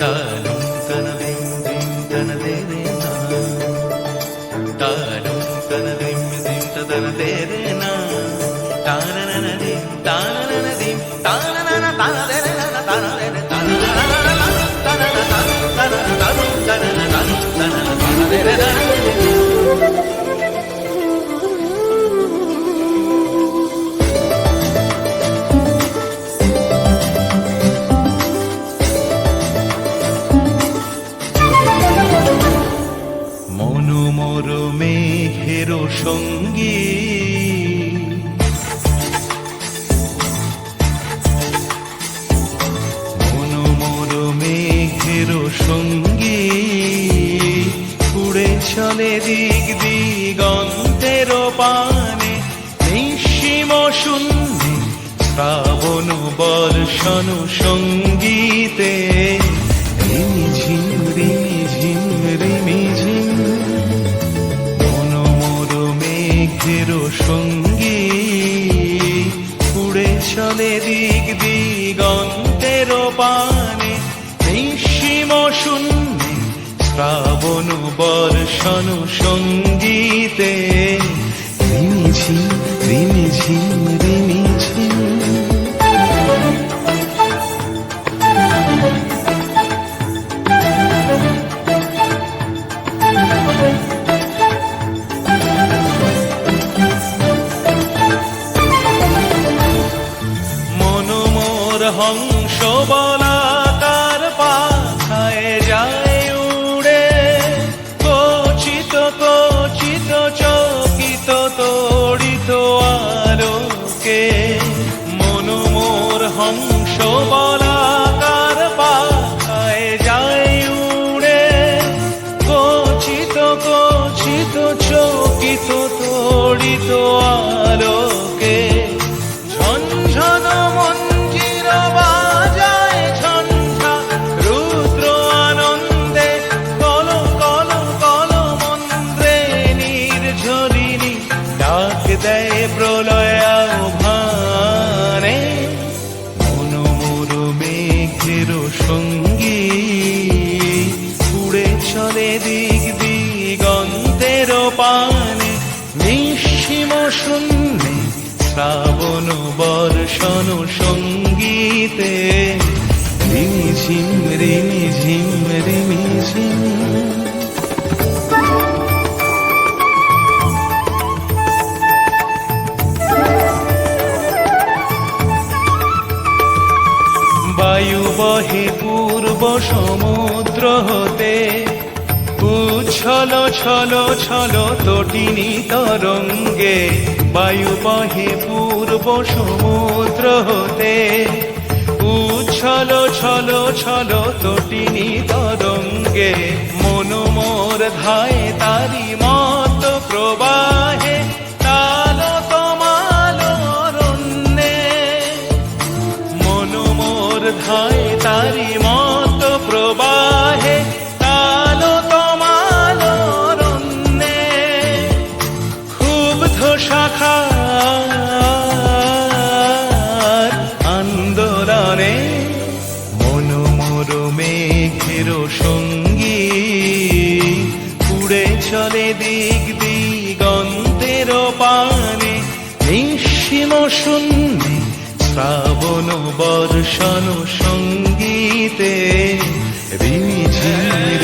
তালুম তানাদিম দিম তানাদে রে না, তালুম তানাদিম দিম তানাদে রে না, তানানানাদিম তানানানাদিম তানানানা তানাদে রে না তানাদে রে তানানানা তানানা তানানা তালুম তানানা তানানা তানাদে রে না। মনোমর মেঘের সঙ্গী মনোমর মেঘের সঙ্গী উড়ে চলে দিক দিগন্তের পানে, নিঃসীম শূন্যে শ্রাবণ বর্ষণ সঙ্গীতে রিমিঝিম রিমিঝিম রিমিঝিম। মনোমর মেঘের সঙ্গী উড়ে চলে দিক দিগন্তের পানে, নিঃসীম শূন্যে শ্রাবণ বর্ষণ সঙ্গীতে রিমিঝিম রিমিঝিম রিমিঝিম। হংস বলাকার পাখায় যায় উড়ে, কচিত কচিত চকিত তড়িত আলোকে। মনোমর হংস বলাকার পাখায় যায় উড়ে, কচিত কচিত চকিত তড়িত আলোকে। ঝনঝন মঞ্জির বাজায় ঝঞ্ঝা রুদ্র আনন্দে, কল কল কল মন্ত্রে নির্ঝরিণী ডাক দেয় প্রলয় আহ্বানে। মনোমর মেঘের সঙ্গী উড়ে চলে দিক দিগন্তের পানে, নিঃসীম শূন্যে শ্রাবণ বর্ষণ সঙ্গীতে রিমিঝিম রিমিঝিম রিমিঝিম। বায়ু বহে পূর্ব সমুদ্র হতে, উচ্ছল ছল ছল তটিনী তরঙ্গে। বায়ু বহে পূর্ব সমুদ্র হতে, উচ্ছল ছল ছল তটিনী তরঙ্গে। মনোমর ধায় তারি মত প্রবাহে, তাল তমাল অরণ্যে। মনোমর ধায় তারি মত প্রবাহে, তাল তমাল অরণ্যে। ক্ষুব্ধ শাখার আন্দোলনে মনোমর মেঘের সঙ্গী উড়ে চলে দিক দিগন্তের পানে, নিঃসীম শূন্যে শ্রাবণ বর্ষণ সঙ্গীতে রিমিঝিম।